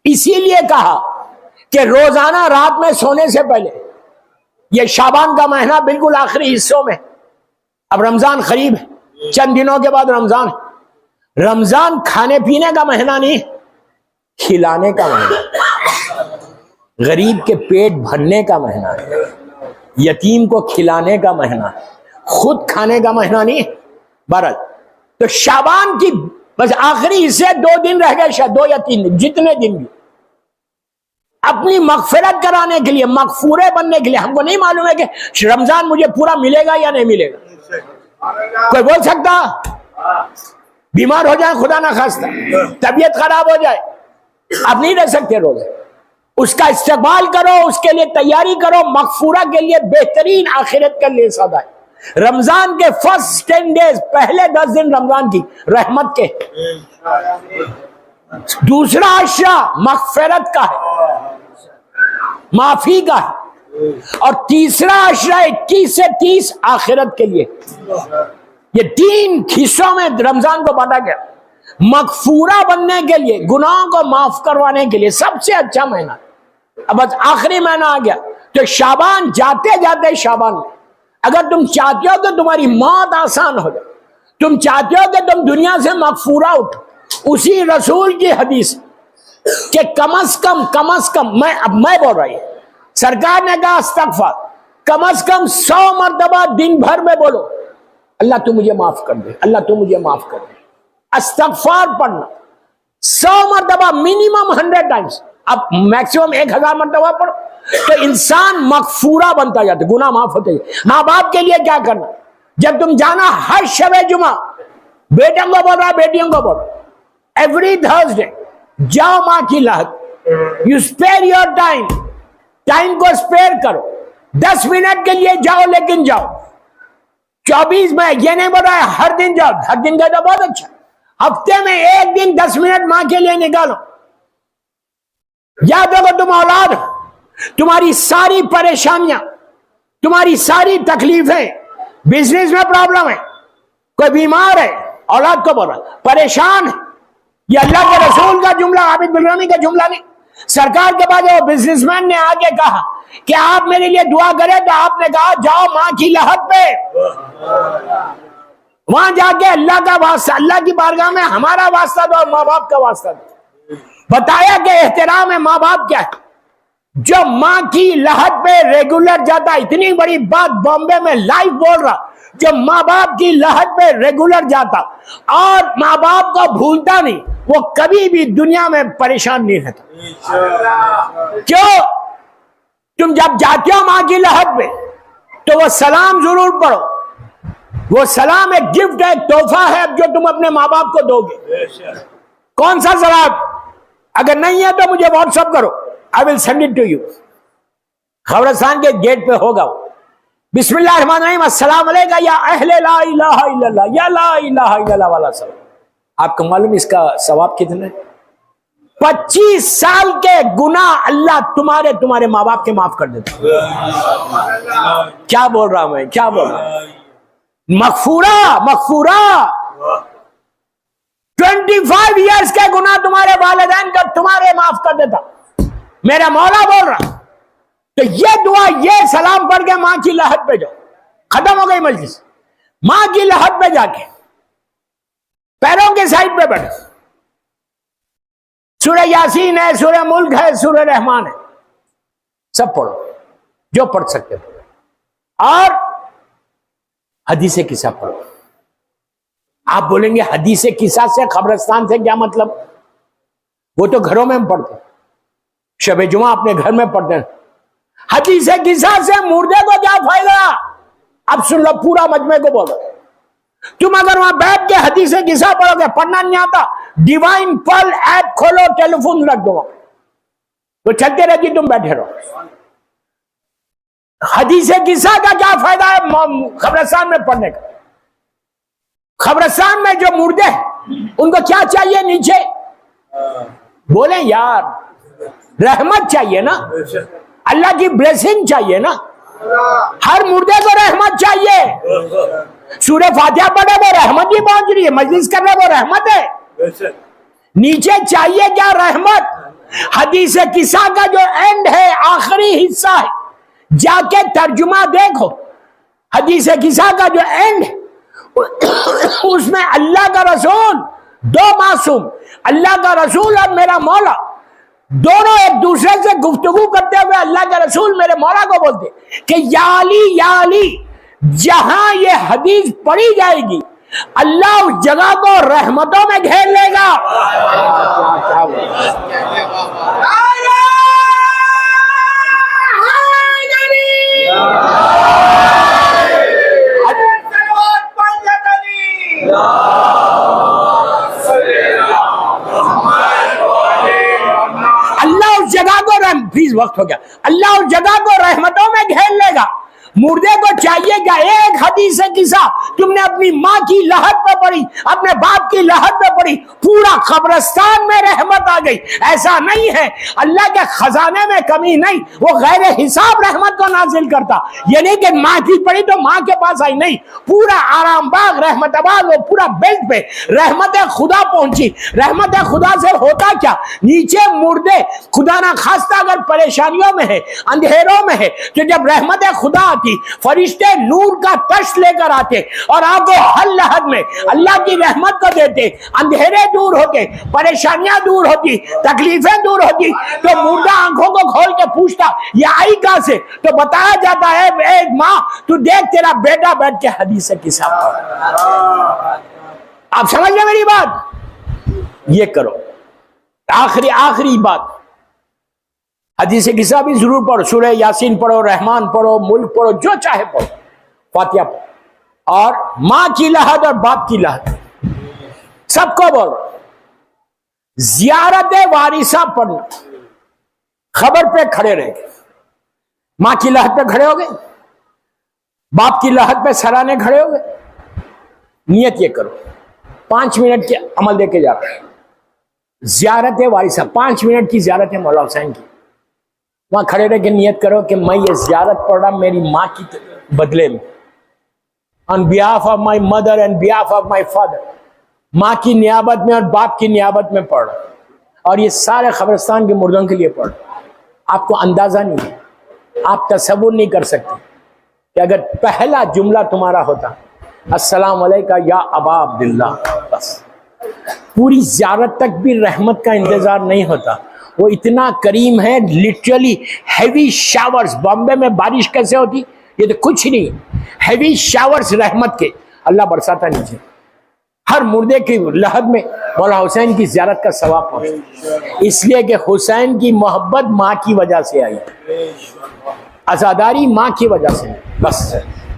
इसीलिए कहा कि रोजाना रात में सोने से पहले, यह शाबान का महीना बिल्कुल आखिरी हिस्सों में, अब रमजान करीब है, चंद दिनों के बाद रमजान है। रमजान खाने पीने का महीना नहीं, खिलाने का महीना, गरीब के पेट भरने का महीना है, यतीम को खिलाने का महीना है, खुद खाने का महीना नहीं। बहरहाल तो शाबान की बस आखिरी हिस्से 2 दिन रह गए, शायद 2 या 3 दिन, जितने दिन भी अपनी मगफिरत कराने के लिए, मगफूरे बनने के लिए। हमको नहीं मालूम है कि रमजान मुझे पूरा मिलेगा या नहीं मिलेगा। कोई बोल सकता बीमार हो जाए, खुदा ना खास्ता तबीयत खराब हो जाए, अब नहीं रह सकते रोजे। उसका इस्तेमाल करो, उसके लिए तैयारी करो, मगफूरा के लिए बेहतरीन आखिरत के लिए सदा है। रमजान के फर्स्ट 10 डेज, पहले 10 दिन रमजान की रहमत के, दूसरा अशरा मगफिरत का है, माफी का है, और तीसरा अशरा 21 से 30 आखिरत के लिए। ये 3 हिस्सों में रमजान को बांटा गया, मगफूरा बनने के लिए, गुनाहों को माफ करवाने के लिए सबसे अच्छा महीना। अब बस आखिरी महीना आ गया, तो शाबान जाते जाते शाबान में अगर तुम चाहते हो कि तुम्हारी मौत आसान हो जाए, तुम चाहते हो कि तुम दुनिया से मगफूरा उठो, उसी रसूल की हदीस के कम अज कम मैं बोल रही हूं, सरकार ने कहा इस्तगफार कम अज कम 100 मरतबा दिन भर में बोलो, अल्लाह तू मुझे माफ कर दे, अल्लाह तू मुझे माफ कर दे। इस्तगफार पढ़ना 100 मरतबा, मिनिमम 100 टाइम्स, अब मैक्सिमम 1000 मरतबा पढ़ो, तो इंसान मगफूरा बनता जाता, गुनाह माफ होते जाते। माँ बाप के लिए क्या करना, जब तुम जाना हर शबे जुमा, बेटों को बोल रहा, बेटियों को बोल रहा, एवरी थर्सडे जाओ माँ की लहद, you spare your time, time को स्पेयर करो, 10 मिनट के लिए जाओ, लेकिन जाओ 24 में, ये नहीं बोल रहा है हर दिन जाओ, हर दिन गए तो बहुत अच्छा, हफ्ते में 1 दिन 10 मिनट माँ के लिए निकालो। याद रखो तुम औलाद, तुम्हारी सारी परेशानियां, तुम्हारी सारी तकलीफें, बिजनेस में प्रॉब्लम है, कोई बीमार है, औलाद को बोल रहा परेशान है, ये अल्लाह के रसूल का जुमला, आबिद बिलरामी का जुमला नहीं। सरकार के पास वो बिजनेसमैन ने आके कहा कि आप मेरे लिए दुआ करें, तो आपने कहा जाओ माँ की लहद पे, वहां जाके अल्लाह का वास्ता, अल्लाह की बारगाह में हमारा वास्ता दो और माँ बाप का वास्ता दो। बताया कि एहतराम है माँ बाप क्या है, जो माँ की लहद पे रेगुलर जाता, इतनी बड़ी बात बॉम्बे में लाइव बोल रहा, जो माँ बाप की लहद पे रेगुलर जाता और माँ बाप को भूलता नहीं, वो कभी भी दुनिया में परेशान नहीं रहता। क्यों? तुम जब जाते हो माँ की लहद पे, तो वो सलाम जरूर पढ़ो, वो सलाम एक गिफ्ट है, एक तोहफा है जो तुम अपने माँ बाप को दोगे। कौन सा सलाम? अगर नहीं है तो मुझे व्हाट्सएप करो, I will send it to you. खबरस्तान के गेट पे होगा वो। बिस्मिल्लाहिर्रहमानिर्रहीम, अस्सलाम अलैका या अहले ला इलाहा इल्लल्लाह, या ला इलाहा इल्लल्लाह वाला सलाम। आपको मालूम इसका सवाब कितना है? 25 साल के गुनाह अल्लाह तुम्हारे माँ बाप के माफ कर देता। क्या बोल रहा हूं मैं, क्या बोल रहा हूं? मगफूरा 25 इयर्स के गुनाह तुम्हारे वालिदैन का तुम्हारे माफ कर देता, मेरा मौला बोल रहा। तो ये दुआ, ये सलाम पढ़ के माँ की लहद पे जाओ। खत्म हो गई मजलिस, माँ की लहद पे जाके पैरों के साइड पे बैठो, सूरह यासीन है, सूरह मुल्क है, सूरह रहमान है, सब पढ़ो जो पढ़ सकते हो, और हदीसे किस्सा पढ़ो। आप बोलेंगे हदीसे किस्सा से खबरस्तान से क्या मतलब? वो तो घरों में हम पढ़ते, शबे जुमा अपने घर में पढ़ते हैं। हदीसे किस्सा से मुर्दे को क्या फायदा? अब सुन लो, पूरा मजमे को बोलो। तुम अगर वहां बैठ के हदीसे किस्सा पढ़ोगे, पढ़ना नहीं आता, डिवाइन पर्ल ऐप खोलो, टेलीफोन रख दो, तो चलते रहती, तुम बैठे रहो। हदीसे किस्सा का क्या फायदा है खबरस्तान में पढ़ने का? खबरस्तान में जो मुर्दे हैं उनको क्या चाहिए? नीचे बोले यार, रहमत चाहिए ना, अल्लाह की ब्लेसिंग चाहिए ना, हर मुर्दे को रहमत चाहिए। सूरह फातिहा पढ़े वो रहमत ही पहुंच रही है, मजलिस कर रहे वो रहमत है। नीचे चाहिए क्या? रहमत। हदीस किस्सा का जो एंड है, आखिरी हिस्सा है, जाके तर्जुमा देखो। हदीस किस्सा का जो एंड है उसमें अल्लाह का रसूल, दो मासूम, अल्लाह का रसूल और मेरा मौला, दोनों एक दूसरे से गुफ्तगू करते हुए अल्लाह के रसूल मेरे मौला को बोलते कि या अली, जहां ये हदीस पढ़ी जाएगी अल्लाह उस जगह को रहमतों में घेर लेगा। अल्लाह उस जगह को प्लीज वक्त हो गया, अल्लाह उस जगह को रहमतों में घेर लेगा। मुर्दे को चाहिएगा एक हदीस किस्सा तुमने अपनी माँ की लहद पे पढ़ी, अपने बाप की लहद पे पढ़ी, पूरा कब्रिस्तान में रहमत आ गई। ऐसा नहीं है, अल्लाह के खजाने में कमी नहीं, वो गैर हिसाब रहमत को नाजिल करता। ये नहीं कि माँ की पढ़ी तो माँ के पास आई, नहीं, पूरा आरामबाग रहमताबाद वो पूरा बेल्ट पे रहमत खुदा पहुंची। रहमत खुदा से होता क्या, नीचे मुर्दे खुदा ना खास्ता अगर परेशानियों में है, अंधेरों में है, तो जब रहमत खुदा आती, फरिश्ते नूर का तश लेकर आते और आगे हर लहद में अल्लाह की रहमत को देते, अंधेरे दूर होते, परेशानियां दूर होती, तकलीफें दूर होती। तो मुर्दा आंखों को खोल के पूछता ये आई कहां से, तो बताया जाता है ए माँ तू देख तेरा बेटा बैठ के हदीस किस्सा पढ़। आप समझ ले मेरी बात, ये करो। आखिरी बात, हदीस किस्सा भी जरूर पढ़ो, सूरह यासीन पढ़ो, रहमान पढ़ो, मुल्क पढ़ो, जो चाहे पढ़ो, फातिहा पढ़ो। और माँ की लहद और बाप की लहद सबको बोलो, जियारत वारिसा पढ़ना, खबर पे खड़े रहेंगे। माँ की लहद पे खड़े हो गए, बाप की लहद पे सराहने खड़े हो गए, नियत ये करो, 5 मिनट के अमल देके जा रहे हैं। जियारत वारिसा, 5 मिनट की जियारत है मौला हुसैन की। वहां खड़े रह के नियत करो कि मैं ये जियारत पढ़ रहा मेरी माँ की बदले में, on behalf of my mother and behalf of my father, माँ की नियाबत में और बाप की नियाबत में पढ़ रहा, और ये सारे कब्रिस्तान के मुर्दों के लिए पढ़ रहा। आपको अंदाजा नहीं है, आप तसव्वुर नहीं कर सकते कि अगर पहला जुमला तुम्हारा होता अस्सलाम अलैका या अबा अब्दुल्ला, बस पूरी जियारत तक भी रहमत का इंतजार नहीं होता। वो इतना करीम है, लिटरली हैवी शावर्स, बॉम्बे में बारिश कैसे होती, ये तो कुछ नहीं, हैवी शावर्स रहमत के अल्लाह बरसाता नीचे। हर मुर्दे की लहद में मौला हुसैन की ज़ियारत का सवाब पहुंचता, इसलिए कि हुसैन की मोहब्बत माँ की वजह से आई, आज़ादारी माँ की वजह से, बस।